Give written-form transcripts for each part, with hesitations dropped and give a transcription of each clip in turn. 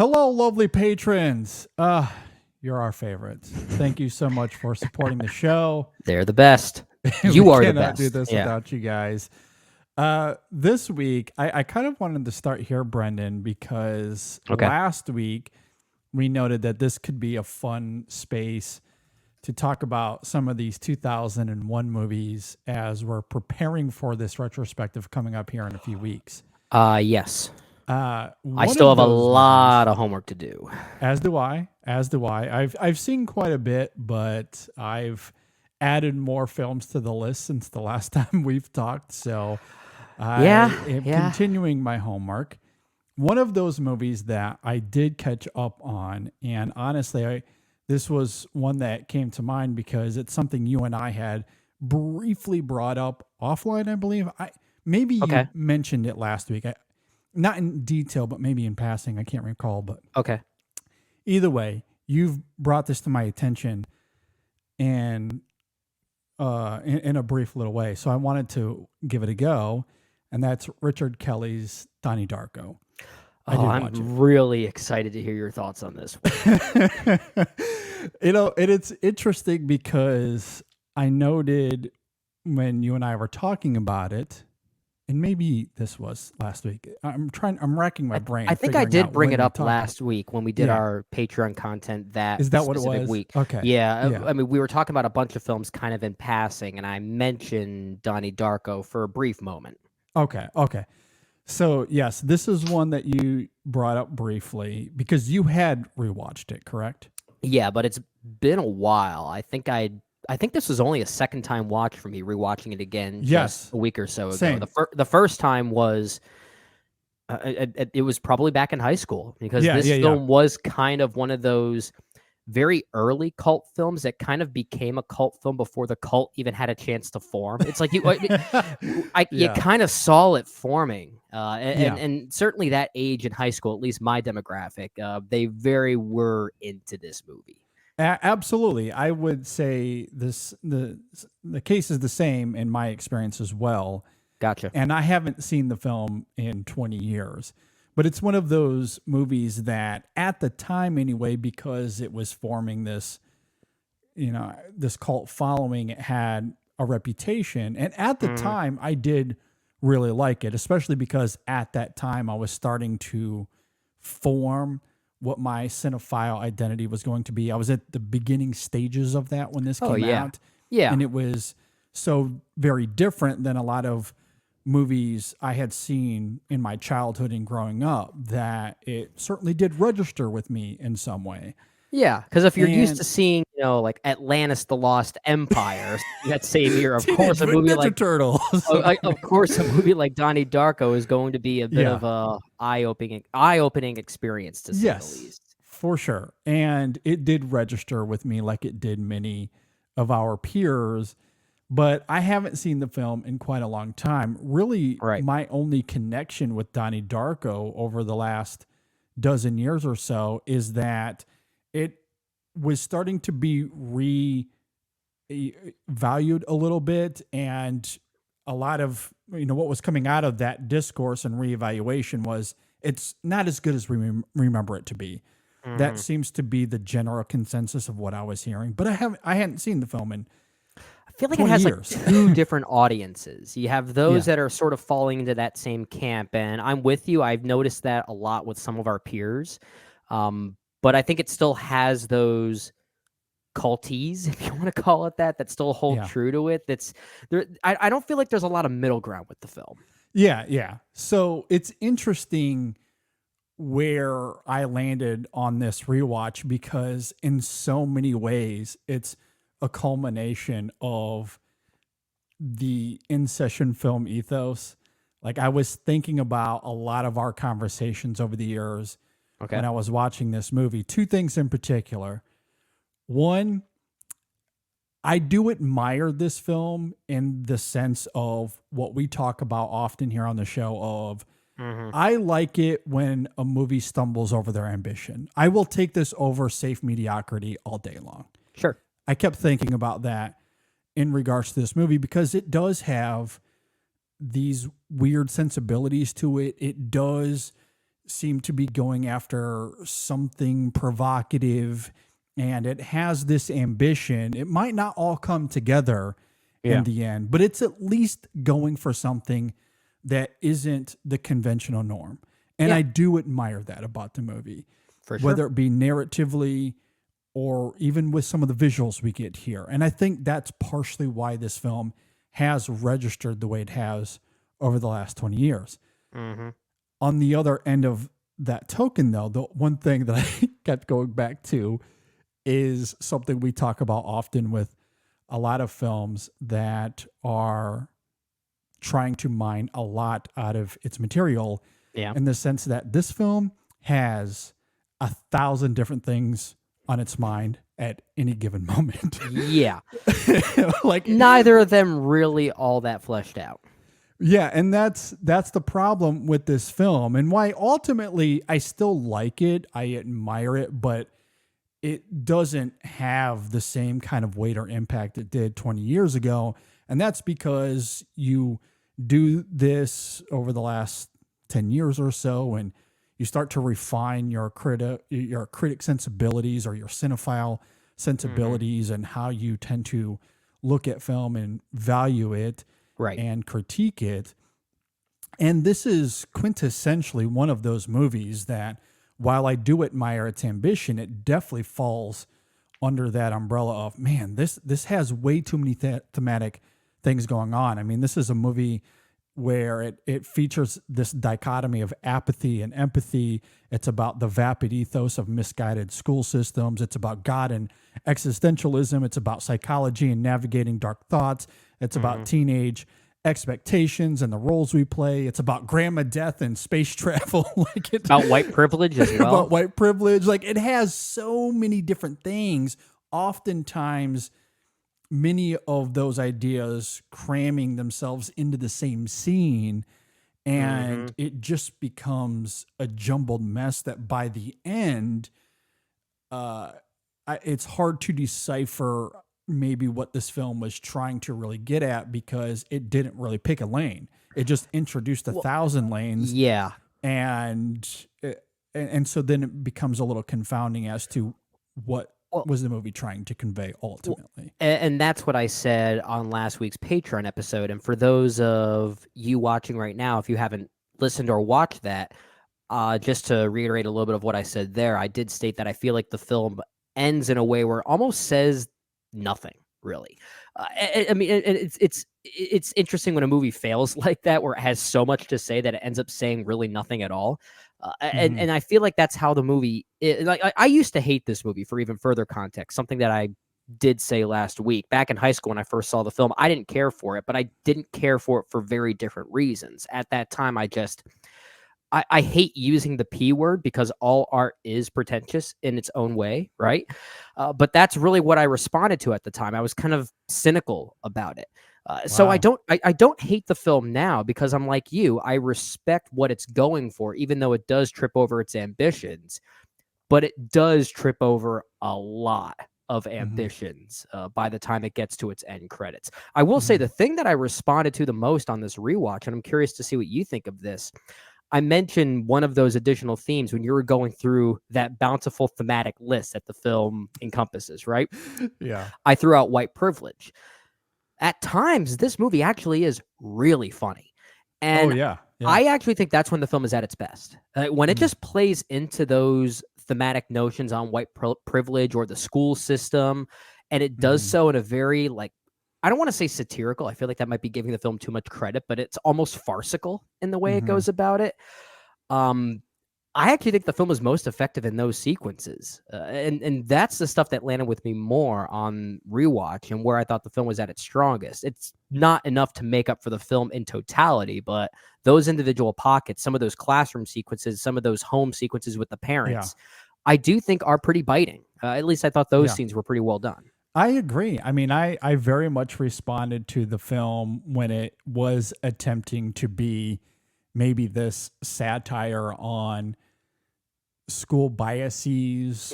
Hello, lovely patrons. You're our favorites. Thank you so much for supporting the show. They're the best. We You are the cannot best. do this without you guys. This week, I kind of wanted to start here, Brendan, because Okay. last week we noted that this could be a fun space to talk about some of these 2001 movies as we're preparing for this retrospective coming up here in a few weeks. Yes. I One still of have a those lot movies- of homework to do. As do I. I've seen quite a bit, but I've added more films to the list since the last time we've talked. So I am continuing my homework. One of those movies that I did catch up on, and honestly, this was one that came to mind because it's something you and I had briefly brought up offline, I believe. Maybe you mentioned it last week. Not in detail, but maybe in passing. I can't recall, but Okay. either way, you've brought this to my attention and in a brief little way. So I wanted to give it a go, and that's Richard Kelly's Donnie Darko. I'm really excited to hear your thoughts on this one. And it's interesting because I noted when you and I were talking about it, and maybe this was last week. I'm racking my brain. I think I did bring it up last week when we did our Patreon content. Is that what it was? Week. Okay. Yeah. I mean, we were talking about a bunch of films kind of in passing, and I mentioned Donnie Darko for a brief moment. Okay. So, yes, this is one that you brought up briefly because you had rewatched it, correct? Yeah, but it's been a while. I think this was only a second time watch for me, rewatching it again just a week or so ago. Same. The first time was it was probably back in high school because this film was kind of one of those very early cult films that kind of became a cult film before the cult even had a chance to form. It's like you kind of saw it forming. And certainly that age in high school, at least my demographic, they very were into this movie. Absolutely. I would say the case is the same in my experience as well. Gotcha. And I haven't seen the film in 20 years, but it's one of those movies that at the time anyway, because it was forming this, this cult following, it had a reputation. And at the time I did really like it, especially because at that time I was starting to form what my cinephile identity was going to be. I was at the beginning stages of that when this came out. Yeah. And it was so very different than a lot of movies I had seen in my childhood and growing up that it certainly did register with me in some way. Yeah, because if you're used to seeing, like Atlantis: The Lost Empire that same year, of course, a movie like Turtles. Of course, a movie like Donnie Darko is going to be a bit of a eye-opening experience, to say the least. For sure. And it did register with me like it did many of our peers, but I haven't seen the film in quite a long time. Really, my only connection with Donnie Darko over the last dozen years or so is that it was starting to be valued a little bit, and a lot of what was coming out of that discourse and reevaluation was it's not as good as we remember it to be. That seems to be the general consensus of what I was hearing, but I hadn't seen the film in I feel like it has like two different audiences. You have those that are sort of falling into that same camp, and I'm with you. I've noticed that a lot with some of our peers. But I think it still has those culties, if you want to call it that still hold true to it. That's there. I don't feel like there's a lot of middle ground with the film. Yeah. So it's interesting where I landed on this rewatch because in so many ways it's a culmination of the in-session film ethos. Like I was thinking about a lot of our conversations over the years when I was watching this movie. Two things in particular. One, I do admire this film in the sense of what we talk about often here on the show of I like it when a movie stumbles over their ambition. I will take this over safe mediocrity all day long. Sure. I kept thinking about that in regards to this movie because it does have these weird sensibilities to it. It does seem to be going after something provocative, and it has this ambition. It might not all come together in the end, but it's at least going for something that isn't the conventional norm. And I do admire that about the movie, for sure. whether it be narratively or even with some of the visuals we get here. And I think that's partially why this film has registered the way it has over the last 20 years. Mm-hmm. On the other end of that token, though, the one thing that I kept going back to is something we talk about often with a lot of films that are trying to mine a lot out of its material, in the sense that this film has 1,000 different things on its mind at any given moment. Yeah. Like neither of them really all that fleshed out. Yeah, and that's the problem with this film, and why ultimately I still like it, I admire it, but it doesn't have the same kind of weight or impact it did 20 years ago. And that's because you do this over the last 10 years or so, and you start to refine your critic sensibilities or your cinephile sensibilities, and how you tend to look at film and value it, and critique it. And this is quintessentially one of those movies that, while I do admire its ambition, it definitely falls under that umbrella of, man, this has way too many thematic things going on. I mean, this is a movie where it features this dichotomy of apathy and empathy. It's about the vapid ethos of misguided school systems. It's about God and existentialism. It's about psychology and navigating dark thoughts. It's about teenage expectations and the roles we play. It's about grandma death and space travel. Like it's about white privilege as well. About white privilege. Like, it has so many different things. Oftentimes, many of those ideas cramming themselves into the same scene, and it just becomes a jumbled mess that by the end, it's hard to decipher maybe what this film was trying to really get at, because it didn't really pick a lane. It just introduced 1,000 lanes. Yeah. And so then it becomes a little confounding as to what was the movie trying to convey ultimately. And that's what I said on last week's Patreon episode. And for those of you watching right now, if you haven't listened or watched that, just to reiterate a little bit of what I said there, I did state that I feel like the film ends in a way where it almost says nothing really. I mean, it's interesting when a movie fails like that, where it has so much to say that it ends up saying really nothing at all. And I feel like that's how the movie is. Like, I used to hate this movie. For even further context, something that I did say last week, back in high school when I first saw the film, I didn't care for it, but I didn't care for it for very different reasons. At that time, I hate using the P word, because all art is pretentious in its own way, right? But that's really what I responded to at the time. I was kind of cynical about it. So I don't hate the film now, because I'm like you. I respect what it's going for, even though it does trip over its ambitions. But it does trip over a lot of ambitions by the time it gets to its end credits. I will say the thing that I responded to the most on this rewatch, and I'm curious to see what you think of this, I mentioned one of those additional themes when you were going through that bountiful thematic list that the film encompasses, right? Yeah. I threw out white privilege. At times, this movie actually is really funny. And I actually think that's when the film is at its best. When it just plays into those thematic notions on white privilege or the school system, and it does so in a very, like, I don't want to say satirical. I feel like that might be giving the film too much credit, but it's almost farcical in the way it goes about it. I actually think the film is most effective in those sequences. And that's the stuff that landed with me more on rewatch, and where I thought the film was at its strongest. It's not enough to make up for the film in totality, but those individual pockets, some of those classroom sequences, some of those home sequences with the parents, I do think are pretty biting. At least I thought those scenes were pretty well done. I agree. I mean, I very much responded to the film when it was attempting to be maybe this satire on school biases,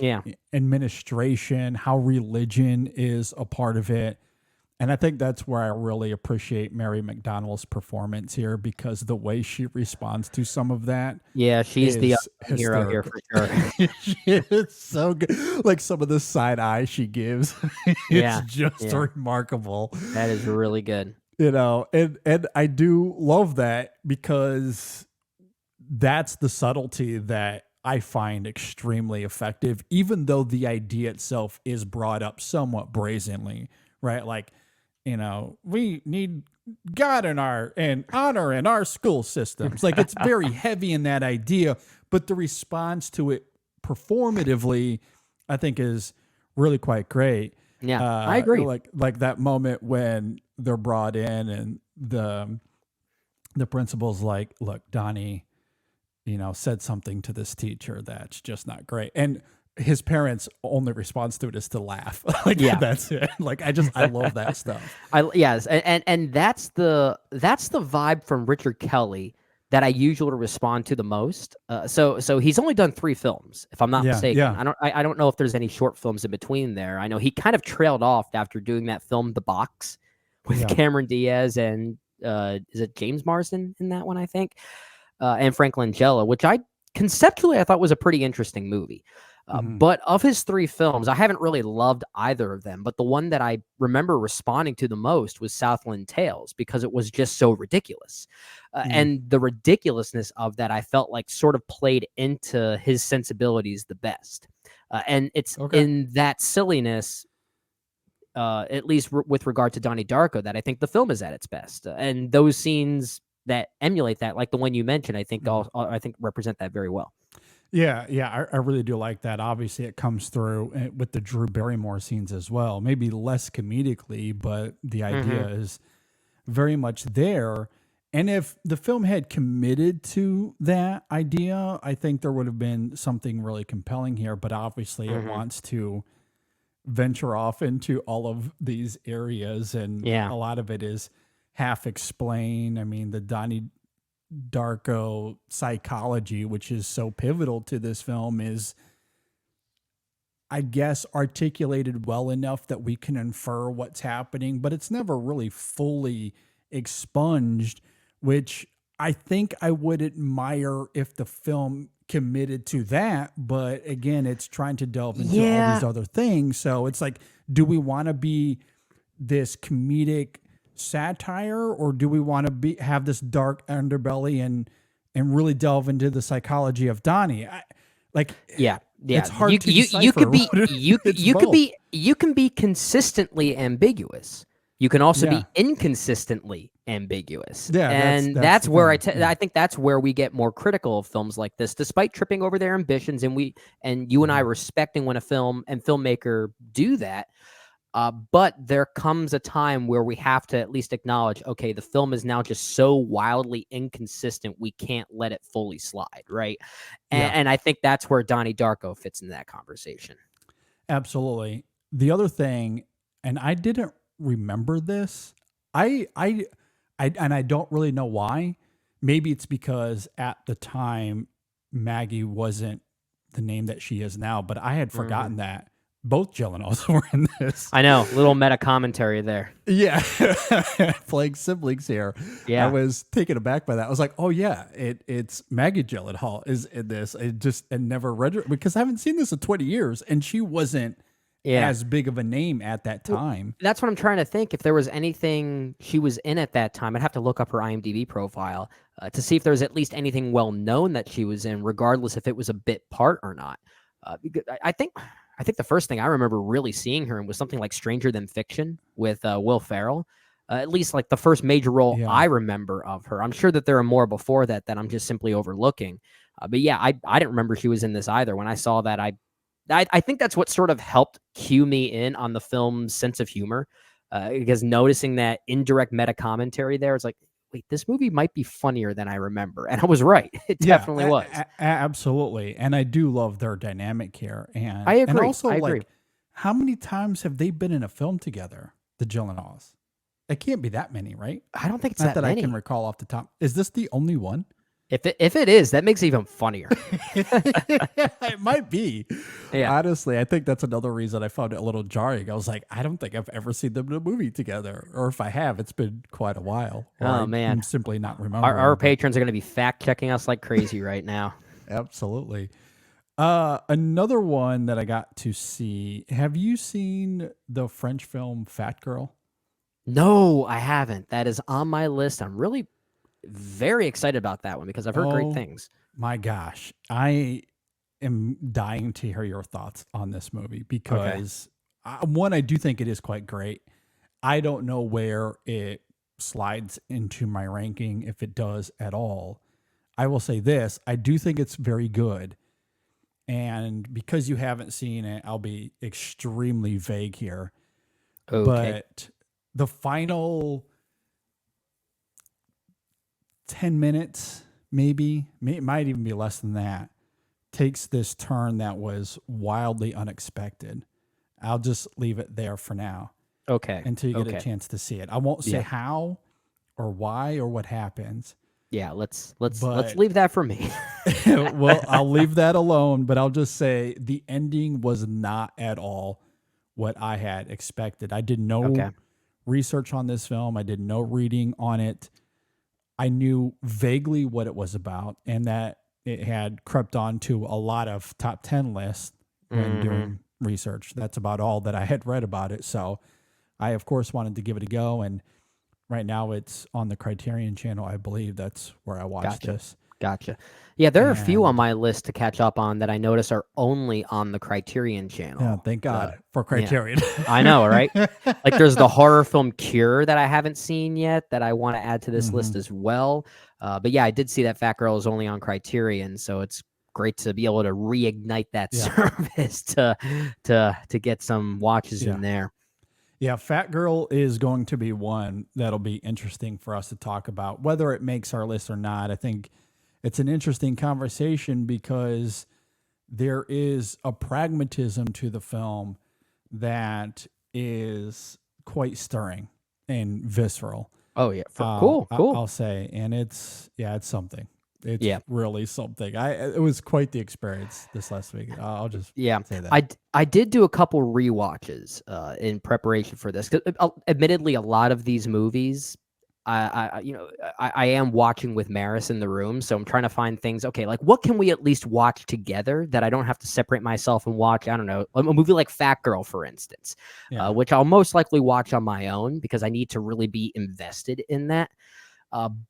administration, how religion is a part of it. And I think that's where I really appreciate Mary McDonnell's performance here, because the way she responds to some of that Yeah, she's the is hero here hysterical. for sure. She is so good. Like some of the side eye she gives, it's Yeah, just yeah, remarkable. that is really good. And I do love that, because that's the subtlety that I find extremely effective, even though the idea itself is brought up somewhat brazenly, right? Like, we need God in our and honor in our school systems. Like, it's very heavy in that idea, but the response to it performatively, I think, is really quite great. Yeah, I agree. Like that moment when they're brought in and the principal's like, "Look, Donnie, said something to this teacher that's just not great." And his parents' only response to it is to laugh. Like, Yeah. that's it. Like, I love that stuff. Yes, and that's the vibe from Richard Kelly that I usually respond to the most. So he's only done 3 films, if I'm not Yeah, mistaken. yeah, I don't know if there's any short films in between there. I know he kind of trailed off after doing that film, The Box, with yeah. Cameron Diaz and is it James Marsden in that one, I think, and Frank Langella, which I conceptually I thought was a pretty interesting movie. Mhm. But of his 3 films, I haven't really loved either of them. But the one that I remember responding to the most was Southland Tales, because it was just so ridiculous. And the ridiculousness of that, I felt like sort of played into his sensibilities the best. And it's Okay. in that silliness, at least with regard to Donnie Darko, that I think the film is at its best. And those scenes that emulate that, like the one you mentioned, I think I think represent that very well. Yeah, yeah, I really do like that. Obviously, it comes through with the Drew Barrymore scenes as well. Maybe less comedically, but the idea is very much there. And if the film had committed to that idea, I think there would have been something really compelling here. But obviously, it wants to venture off into all of these areas, and Yeah. a lot of it is half explained. I mean, the Donnie Darko psychology, which is so pivotal to this film, is, I guess, articulated well enough that we can infer what's happening, but it's never really fully expunged, which I think I would admire if the film committed to that. But again, it's trying to delve into all Yeah. these other things. So it's like, do we want to be this comedic satire, or do we want to have this dark underbelly and really delve into the psychology of Donnie? Yeah. It's hard to you decipher. could be It's you could both. be you can be consistently ambiguous. You can also Yeah. be inconsistently ambiguous. Yeah, And that's that's the where thing. I think that's where we get more critical of films like this, despite tripping over their ambitions, and you and I respecting when a film and filmmaker do that. But there comes a time where we have to at least acknowledge, okay, the film is now just so wildly inconsistent, we can't let it fully slide, right? Yeah, And I think that's where Donnie Darko fits in that conversation. absolutely. The other thing, and I didn't remember this, and I don't really know why. Maybe it's because at the time Maggie wasn't the name that she is now, but I had forgotten that both Gyllenhaals were in this. I know, little meta commentary there. Yeah, playing siblings here. Yeah. I was taken aback by that. I was like, "Oh yeah, it's Maggie Gyllenhaal is in this." I never read it, because I haven't seen this in 20 years, and she wasn't as big of a name at that time. That's what I'm trying to think. If there was anything she was in at that time, I'd have to look up her IMDb profile to see if there was at least anything well known that she was in, regardless if it was a bit part or not. Because I think the first thing I remember really seeing her in was something like Stranger Than Fiction with Will Ferrell. At least like the first major role Yeah. I remember of her. I'm sure that there are more before that I'm just simply overlooking. But yeah, I didn't remember she was in this either. When I saw that, I think that's what sort of helped cue me in on the film's sense of humor, because noticing that indirect meta commentary there, it's like, wait, this movie might be funnier than I remember. And I was right. It definitely was. Absolutely. And I do love their dynamic here. And I agree. And also, I agree. like, how many times have they been in a film together, the Gyllenhaals? It can't be that many, right? I don't think it's Not that many. I can recall off the top. Is this the only one? If it is, that makes it even funnier. It might be. Yeah. Honestly, I think that's another reason I found it a little jarring. I was like, I don't think I've ever seen them in a movie together. Or if I have, it's been quite a while. Or man. I'm simply not remembering. Our patrons are going to be fact checking us like crazy right now. Absolutely. Another one that I got to see. Have you seen the French film Fat Girl? No, I haven't. That is on my list. I'm really very excited about that one because I've heard great things. My gosh. I am dying to hear your thoughts on this movie because one, I do think it is quite great. I don't know where it slides into my ranking, if it does at all. I will say this, I do think it's very good. And because you haven't seen it, I'll be extremely vague here. Okay. But the final 10 minutes, maybe, it might even be less than that, takes this turn that was wildly unexpected. I'll just leave it there for now. Okay. Until you get a chance to see it. I won't say how or why or what happens. Yeah, let's leave that for me. Well, I'll leave that alone, but I'll just say the ending was not at all what I had expected. I did no research on this film. I did no reading on it. I knew vaguely what it was about and that it had crept onto a lot of top 10 lists when doing research. That's about all that I had read about it. So I, of course, wanted to give it a go. And right now it's on the Criterion channel. I believe that's where I watched this. Gotcha. Yeah, there are a few on my list to catch up on that I notice are only on the Criterion channel. Yeah, thank God for Criterion. Yeah. I know, right? Like there's the horror film Cure that I haven't seen yet that I want to add to this list as well. But yeah, I did see that Fat Girl is only on Criterion, so it's great to be able to reignite that service to get some watches in there. Yeah, Fat Girl is going to be one that'll be interesting for us to talk about, whether it makes our list or not. I think it's an interesting conversation because there is a pragmatism to the film that is quite stirring and visceral. Oh yeah, cool. I'll say, and it's something. It's really something. It was quite the experience this last week. I'll just say that. I did do a couple rewatches in preparation for this. 'Cause, admittedly, a lot of these movies, I am watching with Maris in the room, so I'm trying to find things. Okay, like what can we at least watch together that I don't have to separate myself and watch? I don't know, a movie like Fat Girl, for instance, which I'll most likely watch on my own because I need to really be invested in that.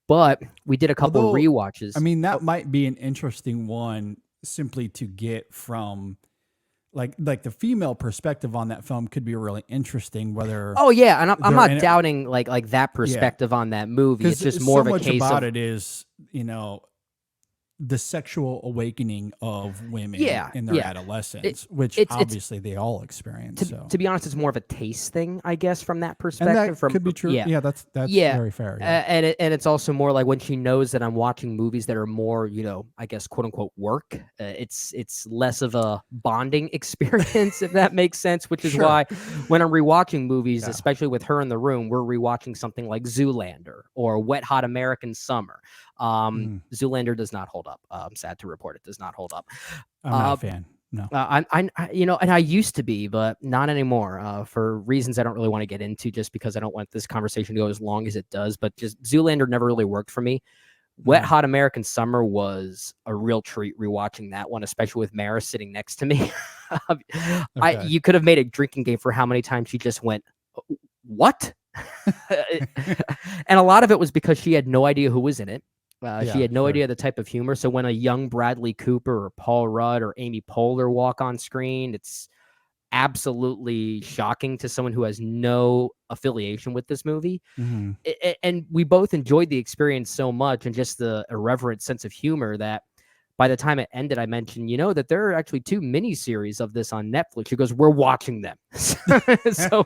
But we did a couple rewatches. I mean, that might be an interesting one simply to get from like the female perspective on that film could be really interesting. Whether and I'm not doubting like that perspective on that movie. It's just more of a case about it is, the sexual awakening of women in their adolescence, which obviously they all experience. To be honest, it's more of a taste thing, I guess, from that perspective. And that could be true. Yeah, that's very fair. Yeah. And it's also more like when she knows that I'm watching movies that are more, I guess, quote unquote work. It's less of a bonding experience, if that makes sense. Which is why when I'm rewatching movies, especially with her in the room, we're rewatching something like Zoolander or Wet Hot American Summer. Zoolander does not hold up. I'm sad to report it does not hold up. I'm not a fan. No, I and I used to be, but not anymore. For reasons I don't really want to get into, just because I don't want this conversation to go as long as it does. But just Zoolander never really worked for me. Wet Hot American Summer was a real treat rewatching that one, especially with Maris sitting next to me. You could have made a drinking game for how many times she just went, "What?" And a lot of it was because she had no idea who was in it. She had no idea the type of humor. So when a young Bradley Cooper or Paul Rudd or Amy Poehler walk on screen, it's absolutely shocking to someone who has no affiliation with this movie. And we both enjoyed the experience so much and just the irreverent sense of humor that by the time it ended, I mentioned, that there are actually 2 miniseries of this on Netflix. She goes, we're watching them. So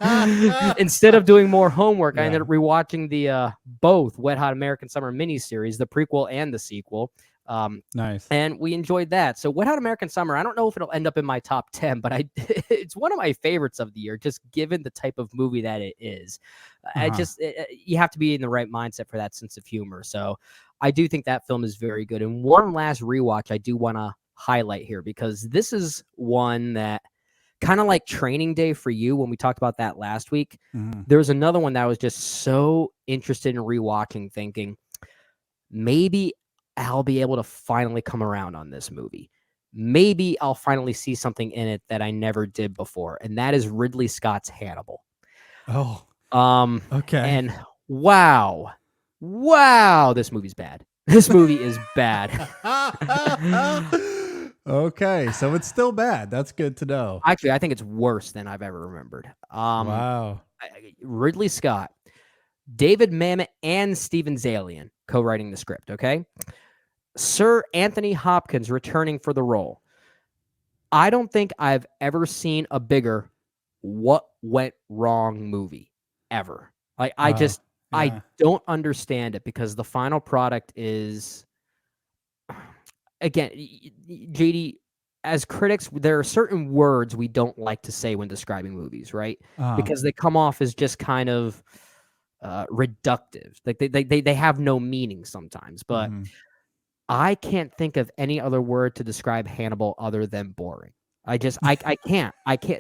instead of doing more homework, I ended up rewatching the both Wet Hot American Summer miniseries, the prequel and the sequel. Nice. And we enjoyed that. So Wet Hot American Summer, I don't know if it'll end up in my top 10, but it's one of my favorites of the year, just given the type of movie that it is. You have to be in the right mindset for that sense of humor. So I do think that film is very good. And one last rewatch I do want to highlight here, because this is one that kind of like Training Day for you when we talked about that last week. There's another one that I was just so interested in rewatching, thinking maybe I'll be able to finally come around on this movie. Maybe I'll finally see something in it that I never did before, and that is Ridley Scott's Hannibal. Oh, okay. And wow, this movie's bad. This movie is bad. Okay, so it's still bad. That's good to know. Actually, I think it's worse than I've ever remembered. Wow. Ridley Scott, David Mamet, and Steven Zaillian co-writing the script, okay? Sir Anthony Hopkins returning for the role. I don't think I've ever seen a bigger what went wrong movie ever. Like, I don't understand it, because the final product is, again, JD, as critics, there are certain words we don't like to say when describing movies, right? Because they come off as just kind of reductive. Like they have no meaning sometimes. But I can't think of any other word to describe Hannibal other than boring. I can't.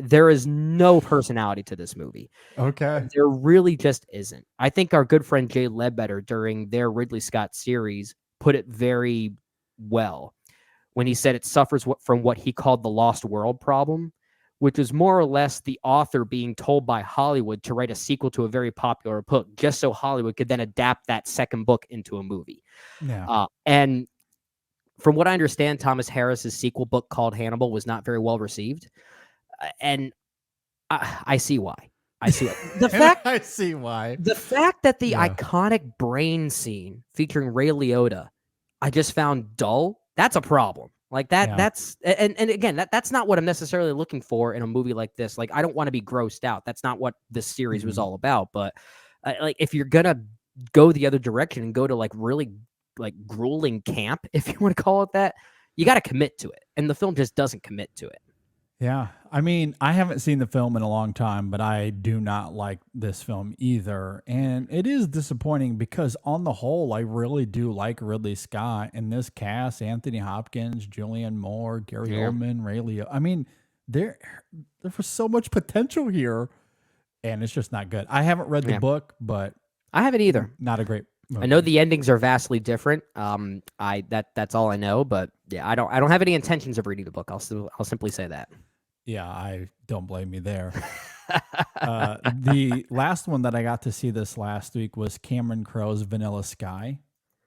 There is no personality to this movie. Okay. There really just isn't. I think our good friend Jay Ledbetter during their Ridley Scott series put it very well when he said it suffers from what he called the lost world problem, which is more or less the author being told by Hollywood to write a sequel to a very popular book just so Hollywood could then adapt that second book into a movie. Yeah. And from what I understand, Thomas Harris's sequel book called Hannibal was not very well received. And I see why. I see why. I see why. The fact that the iconic brain scene featuring Ray Liotta I just found dull, that's a problem. Like that's and again, that's not what I'm necessarily looking for in a movie like this. Like, I don't want to be grossed out. That's not what this series was all about. But like, if you're gonna go the other direction and go to like really like grueling camp, if you want to call it that, you got to commit to it. And the film just doesn't commit to it. Yeah. I mean, I haven't seen the film in a long time, but I do not like this film either. And it is disappointing because on the whole, I really do like Ridley Scott and this cast: Anthony Hopkins, Julianne Moore, Gary Oldman, Ray Liotta. I mean, there was so much potential here, and it's just not good. I haven't read the book, but I haven't either. Not a great movie. I know the endings are vastly different. That's all I know, but yeah, I don't have any intentions of reading the book. I'll simply say that. Yeah, I don't blame you there. The last one that I got to see this last week was Cameron Crowe's Vanilla Sky.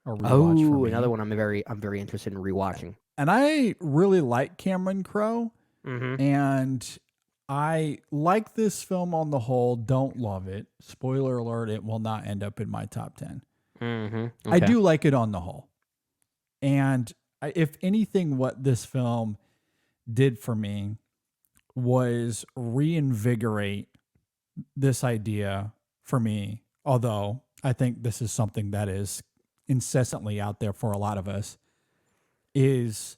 Another one I'm very interested in rewatching. And I really like Cameron Crowe, and I like this film on the whole. Don't love it. Spoiler alert: it will not end up in my top 10. Okay. I do like it on the whole, and if anything, what this film did for me was reinvigorate this idea for me. Although I think this is something that is incessantly out there for a lot of us, is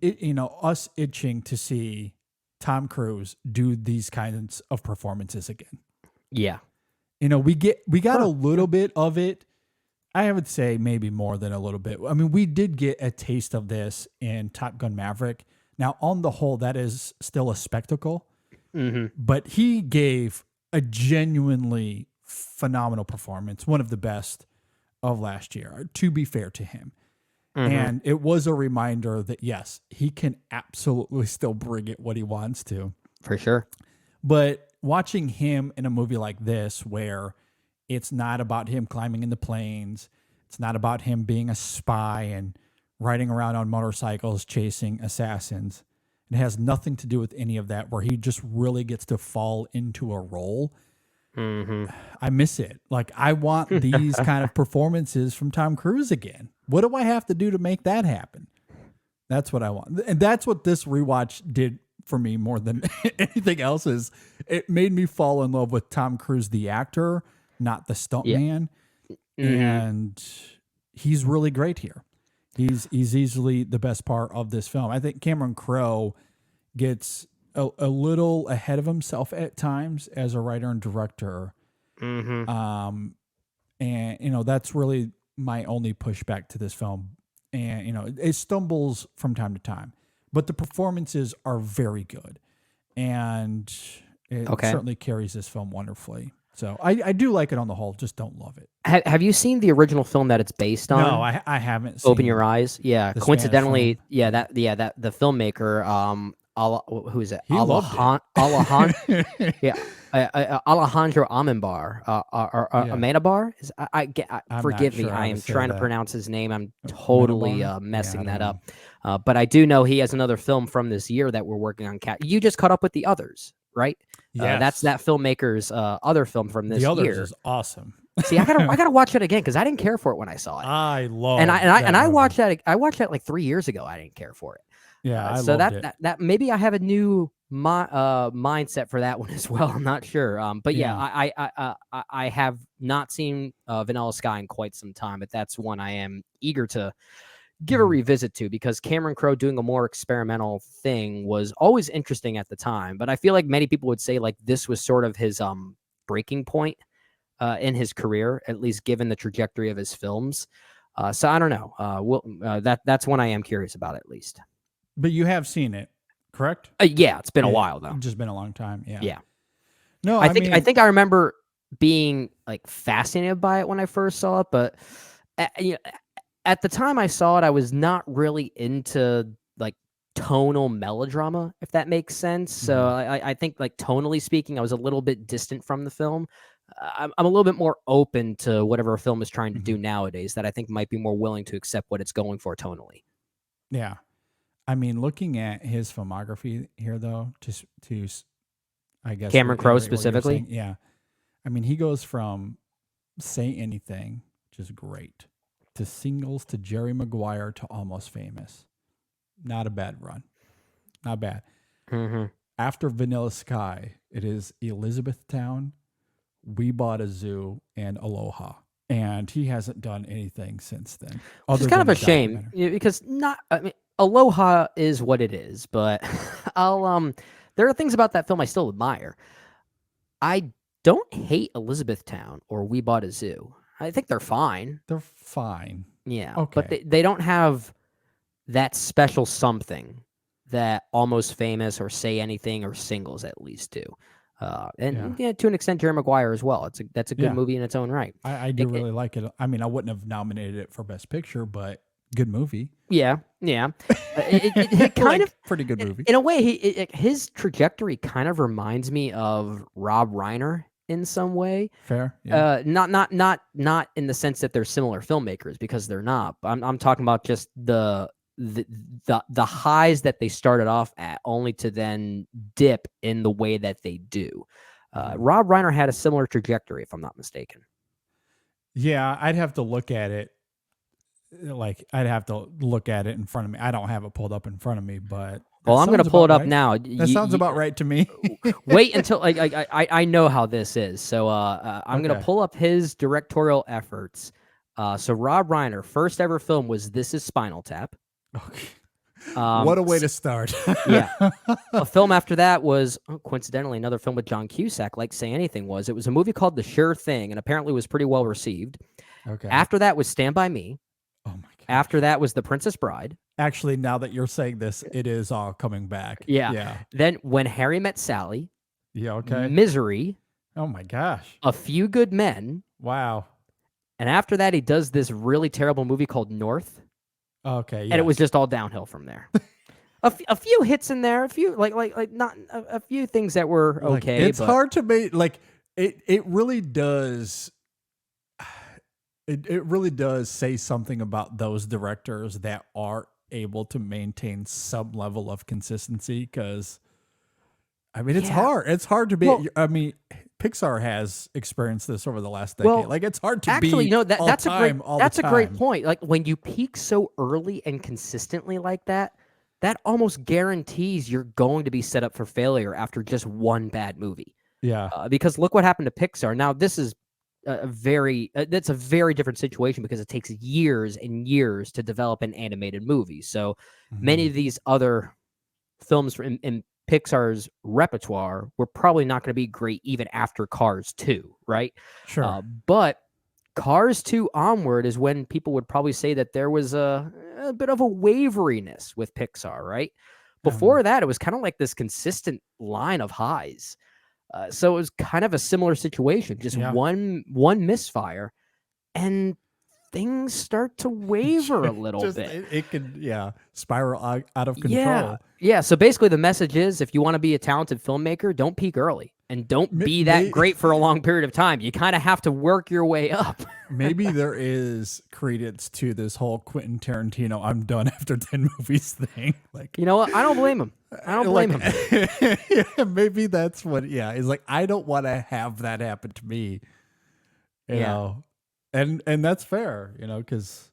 it, us itching to see Tom Cruise do these kinds of performances again. Yeah. We got a little bit of it. I would say maybe more than a little bit. I mean, we did get a taste of this in Top Gun Maverick. Now, on the whole, that is still a spectacle, but he gave a genuinely phenomenal performance, one of the best of last year, to be fair to him. And it was a reminder that, yes, he can absolutely still bring it what he wants to. For sure. But watching him in a movie like this, where it's not about him climbing in the planes, it's not about him being a spy and riding around on motorcycles chasing assassins. It has nothing to do with any of that, where he just really gets to fall into a role. I miss it. Like, I want these kind of performances from Tom Cruise again. What do I have to do to make that happen? That's what I want. And that's what this rewatch did for me more than anything else. Is it made me fall in love with Tom Cruise, the actor, not the stuntman. And he's really great here. He's easily the best part of this film. I think Cameron Crowe gets a little ahead of himself at times as a writer and director. Mm-hmm. And that's really my only pushback to this film. And it stumbles from time to time, but the performances are very good, and it certainly carries this film wonderfully. So I do like it on the whole, just don't love it. Have you seen the original film that it's based on? No, I haven't seen Open Your Eyes. Yeah, coincidentally, that the filmmaker, who is it? Alejandro Amenabar, Amenabar. Forgive me, I am trying to pronounce his name. I'm totally messing that up. But I do know he has another film from this year that we're working on. You just caught up with The Others, right? Yes. That's that filmmaker's other film from this year. The Others is awesome. See, I gotta watch it again because I didn't care for it when I saw it. I love I watched that. I watched that like 3 years ago. I didn't care for it. Yeah, so that maybe I have a new mindset for that one as well. I'm not sure. But I have not seen Vanilla Sky in quite some time, but that's one I am eager to give a revisit to because Cameron Crowe doing a more experimental thing was always interesting at the time. But I feel like many people would say like this was sort of his breaking point in his career, at least given the trajectory of his films. So I don't know. That's one I am curious about at least. But you have seen it, correct? Yeah, it's been a while though. It's just been a long time. Yeah. Yeah. No, I think I remember being like fascinated by it when I first saw it, but at the time I saw it, I was not really into like tonal melodrama, if that makes sense. So I think like tonally speaking, I was a little bit distant from the film. I'm a little bit more open to whatever a film is trying to do nowadays that I think might be more willing to accept what it's going for tonally. Yeah. I mean, looking at his filmography here, though, to I guess Cameron Crowe specifically, yeah. I mean, he goes from Say Anything, which is great, to Singles, to Jerry Maguire, to Almost Famous. Not a bad run, not bad. After Vanilla Sky, it is Elizabethtown, We Bought a Zoo, and Aloha. And he hasn't done anything since then. It's kind of a shame because Aloha is what it is, but there are things about that film I still admire. I don't hate Elizabethtown or We Bought a Zoo. I think they're fine. They're fine. Yeah. Okay. But they don't have that special something that Almost Famous or Say Anything or Singles at least do. To an extent, Jerry Maguire as well. That's a good movie in its own right. I do really like it. I mean, I wouldn't have nominated it for Best Picture, but good movie. Yeah. It kind of pretty good movie. In a way, his trajectory kind of reminds me of Rob Reiner in some way. Fair. Yeah. Not in the sense that they're similar filmmakers because they're not. I'm talking about just the highs that they started off at, only to then dip in the way that they do. Rob Reiner had a similar trajectory, if I'm not mistaken. Yeah, I'd have to look at it. Like, I'd have to look at it in front of me. I don't have it pulled up in front of me, but well, I'm going to pull it up now. That sounds about right to me. Wait until I know how this is. So I'm going to pull up his directorial efforts. So Rob Reiner, first ever film was This Is Spinal Tap. Okay. What a way to start. Yeah. A film after that was, coincidentally, another film with John Cusack, like Say Anything was. It was a movie called The Sure Thing, and apparently was pretty well received. Okay. After that was Stand By Me. Oh, my God. After that was The Princess Bride. Actually, now that you're saying this, it is all coming back. Yeah. Then When Harry Met Sally. Yeah, okay. Misery. Oh, my gosh. A Few Good Men. Wow. And after that, he does this really terrible movie called North. Okay, yeah. And it was just all downhill from there. a few hits in there, a few like not a few things that were okay. It's hard to make it really does. It really does say something about those directors that are able to maintain some level of consistency. Because, I mean, it's hard. It's hard to be. Well, I mean, Pixar has experienced this over the last decade. Like, it's hard to be that's a great point. Like, when you peak so early and consistently like that, that almost guarantees you're going to be set up for failure after just one bad movie. Yeah. Because look what happened to Pixar. Now, this is that's a very different situation because it takes years and years to develop an animated movie. So many of these other films in Pixar's repertoire were probably not going to be great even after Cars 2, right? Sure. But Cars 2 onward is when people would probably say that there was a bit of a waveriness with Pixar, right? Before that, it was kind of like this consistent line of highs. So it was kind of a similar situation, just one misfire, and things start to waver a little bit. It could, spiral out of control. Yeah. So basically, the message is: if you want to be a talented filmmaker, don't peak early, and don't be that great for a long period of time. You kind of have to work your way up. Maybe there is credence to this whole Quentin Tarantino "I'm done after 10 movies" thing. Like, you know what? I don't blame him. I don't blame him. Yeah, maybe that's what. Yeah, he's like, I don't want to have that happen to me. You know, and that's fair. You know, because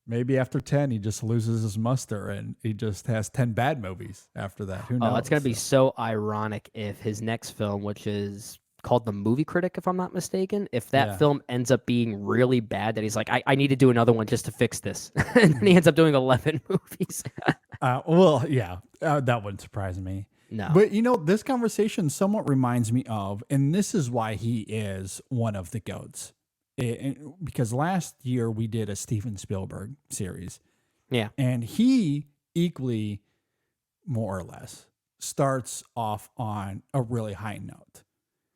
maybe after 10, he just loses his muster and he just has 10 bad movies after that. Who knows? Oh, it's gonna be so ironic if his next film, which is called The Movie Critic, if I'm not mistaken, if that film ends up being really bad, that he's like, I need to do another one just to fix this, and then he ends up doing 11 movies. Well, yeah, that wouldn't surprise me. No. But, you know, this conversation somewhat reminds me of, and this is why he is one of the GOATs. Because last year we did a Steven Spielberg series. Yeah. And he equally, more or less, starts off on a really high note.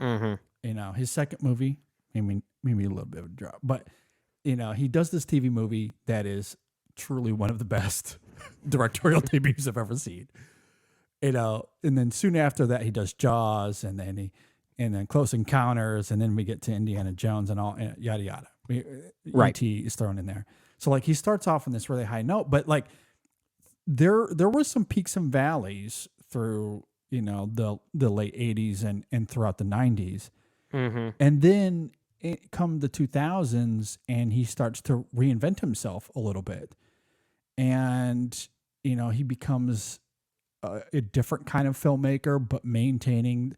Mm-hmm. You know, his second movie, maybe a little bit of a drop, but, you know, he does this TV movie that is truly one of the best directorial debuts I've ever seen. You know, and then soon after that, he does Jaws, and then Close Encounters, and then we get to Indiana Jones and all, yada yada. Right. E.T. is thrown in there, so like he starts off on this really high note, but like there were some peaks and valleys through, you know, the late 80s and throughout the 90s, and then it come the 2000s, and he starts to reinvent himself a little bit, and you know, he becomes a different kind of filmmaker, but maintaining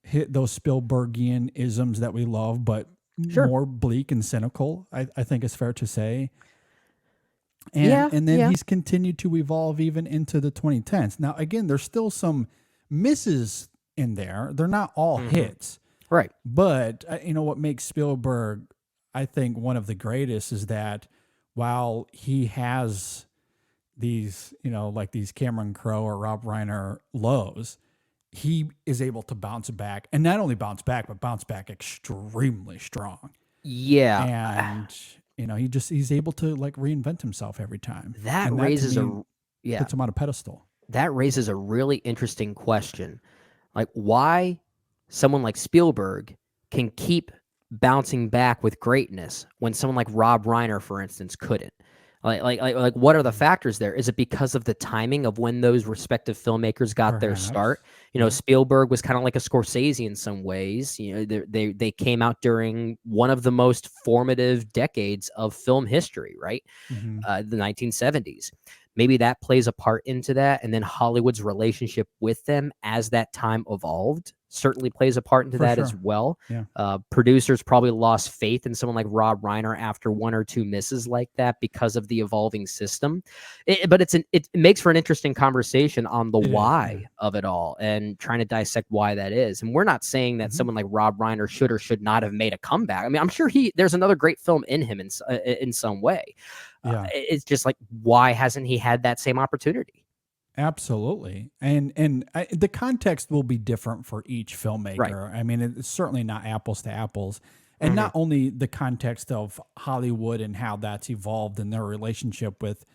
hit those Spielbergian isms that we love, but more bleak and cynical, I think is fair to say. And then he's continued to evolve even into the 2010s. Now, again, there's still some misses in there. They're not all hits. Right. But, you know, what makes Spielberg, I think, one of the greatest is that while he has these, you know, like these Cameron Crowe or Rob Reiner lows, he is able to bounce back, and not only bounce back, but bounce back extremely strong. Yeah. And, you know, he's able to like reinvent himself every time. That raises puts him on a pedestal. That raises a really interesting question. Like, why someone like Spielberg can keep bouncing back with greatness when someone like Rob Reiner, for instance, couldn't. Like, what are the factors there? Is it because of the timing of when those respective filmmakers got their start? You know, Spielberg was kind of like a Scorsese in some ways. You know, they came out during one of the most formative decades of film history, right? The 1970s. Maybe that plays a part into that, and then Hollywood's relationship with them as that time evolved certainly plays a part into that as well. Yeah. Producers probably lost faith in someone like Rob Reiner after one or two misses like that because of the evolving system. But it makes for an interesting conversation on the why of it all and trying to dissect why that is. And we're not saying that someone like Rob Reiner should or should not have made a comeback. I mean, I'm sure there's another great film in him in some way. It's just like, why hasn't he had that same opportunity? Absolutely. And the context will be different for each filmmaker. Right. I mean, it's certainly not apples to apples. And not only the context of Hollywood and how that's evolved in their relationship with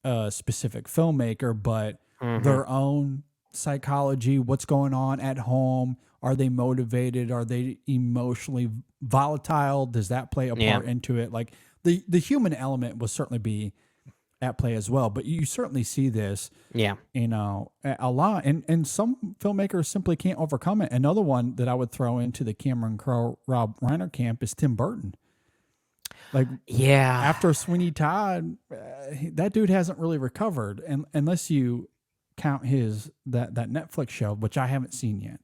a specific filmmaker, but their own psychology, what's going on at home. Are they motivated? Are they emotionally volatile? Does that play a part into it? Like the human element will certainly be at play as well, but you certainly see this, you know, a lot, and some filmmakers simply can't overcome it. Another one that I would throw into the Cameron Crowe, Rob Reiner camp is Tim Burton. Like, after Sweeney Todd, that dude hasn't really recovered, and unless you count that Netflix show, which I haven't seen yet.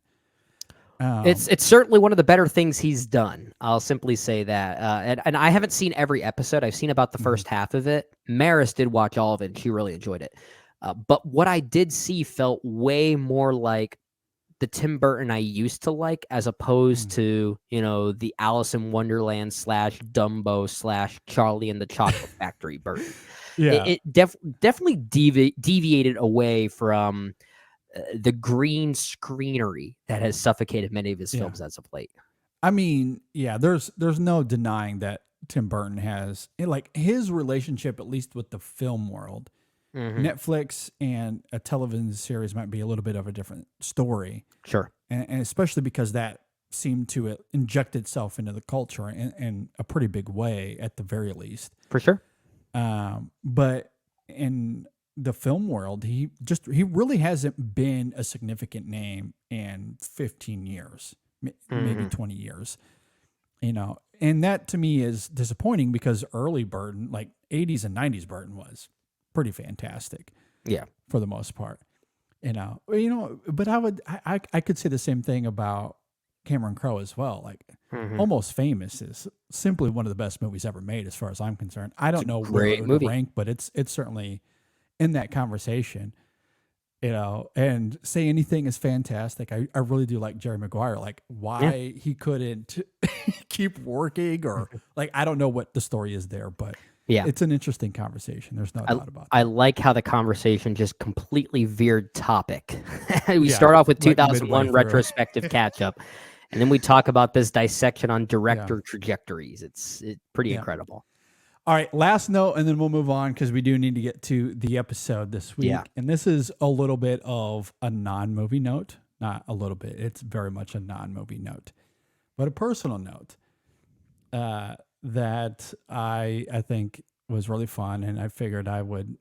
It's certainly one of the better things he's done. I'll simply say that. And I haven't seen every episode. I've seen about the first half of it. Maris did watch all of it, and she really enjoyed it. But what I did see felt way more like the Tim Burton I used to like, as opposed to, the Alice in Wonderland / Dumbo / Charlie and the Chocolate Factory Burton. Yeah. It definitely deviated away from the green screenery that has suffocated many of his films as of late. I mean, there's no denying that Tim Burton has, like, his relationship, at least with the film world. Netflix and a television series might be a little bit of a different story. Sure. And especially because that seemed to inject itself into the culture in a pretty big way, at the very least. For sure. But in the film world, he really hasn't been a significant name in 15 years, maybe 20 years, and that to me is disappointing, because early Burton, like 80s and 90s Burton, was pretty fantastic. Yeah. For the most part, but I could say the same thing about Cameron Crowe as well. Like, Almost Famous is simply one of the best movies ever made, as far as I'm concerned. I don't know where it would rank, but it's certainly in that conversation, and Say Anything is fantastic. I really do like Jerry Maguire. Like, why he couldn't keep working, or like, I don't know what the story is there, but it's an interesting conversation. There's no doubt about it. I like how the conversation just completely veered topic. We start off with 2001 retrospective catch up, and then we talk about this dissection on director trajectories. It's pretty incredible. All right, last note, and then we'll move on, because we do need to get to the episode this week. Yeah. And this is a little bit of a non-movie note. Not a little bit. It's very much a non-movie note. But a personal note that I think was really fun, and I figured I would,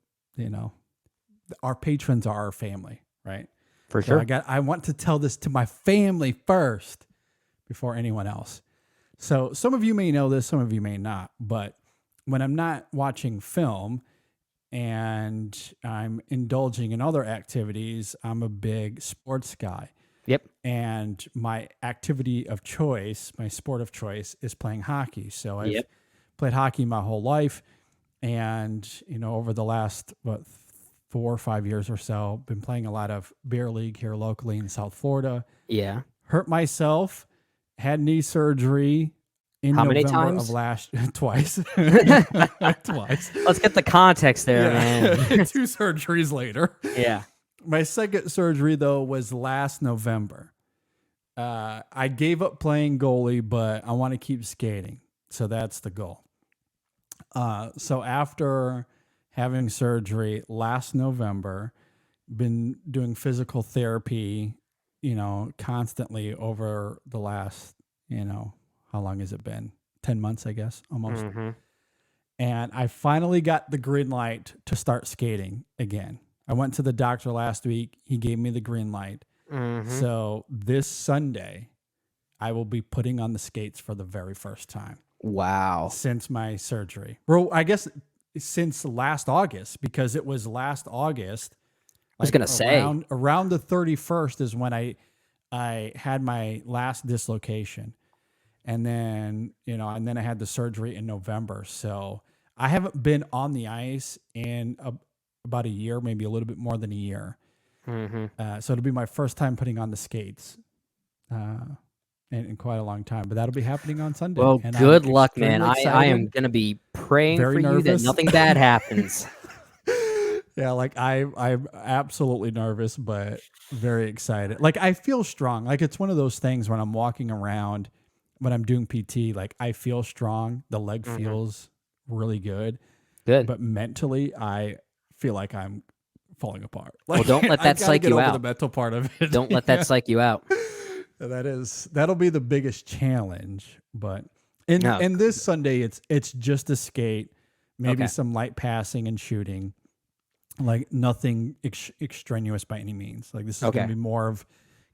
our patrons are our family, right? For sure. I want to tell this to my family first before anyone else. So some of you may know this, some of you may not, but when I'm not watching film and I'm indulging in other activities, I'm a big sports guy. Yep. And my activity of choice, my sport of choice, is playing hockey. So I've played hockey my whole life. And, over the last, 4 or 5 years or so, been playing a lot of beer league here locally in South Florida. Yeah. Hurt myself, had knee surgery. How many times? Twice. Twice. Let's get the context there, man. 2 surgeries later. Yeah. My second surgery, though, was last November. I gave up playing goalie, but I want to keep skating. So that's the goal. So after having surgery last November, been doing physical therapy, constantly over the last, how long has it been? 10 months, I guess, almost. And I finally got the green light to start skating again. I went to the doctor last week. He gave me the green light. So this Sunday, I will be putting on the skates for the very first time. Wow. Since my surgery. Well, I guess since last August, because it was last August. I was going to say. Around the 31st is when I had my last dislocation. And then, and then I had the surgery in November. So I haven't been on the ice in about a year, maybe a little bit more than a year. So it'll be my first time putting on the skates in quite a long time. But that'll be happening on Sunday. Well, and good luck, man. I am going to be praying for you that nothing bad happens. Yeah, like I'm absolutely nervous, but very excited. Like, I feel strong. Like, it's one of those things when I'm walking around, when I'm doing PT, like, I feel strong. The leg feels really good. Good. But mentally, I feel like I'm falling apart. Like, well, don't let that psych you out. The mental part of it. Don't let that psych you out. That'll be the biggest challenge. But in this Sunday, it's just a skate, maybe some light passing and shooting. Like, nothing extraneous by any means. Like, this is going to be more of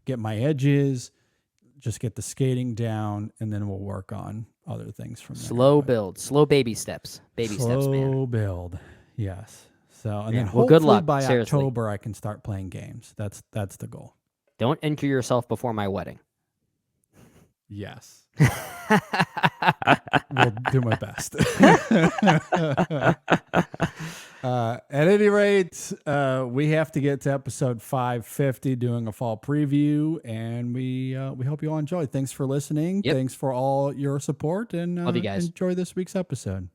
get my edges, just get the skating down, and then we'll work on other things from there. Slow build, slow baby steps. Steps, man. Slow build, yes. So, and then hopefully good luck. By Seriously. October, I can start playing games. That's the goal. Don't injure yourself before my wedding. Yes. Will do my best. At any rate, we have to get to episode 550, doing a fall preview, and we hope you all enjoy. Thanks for listening. Yep. Thanks for all your support, and love you guys. Enjoy this week's episode.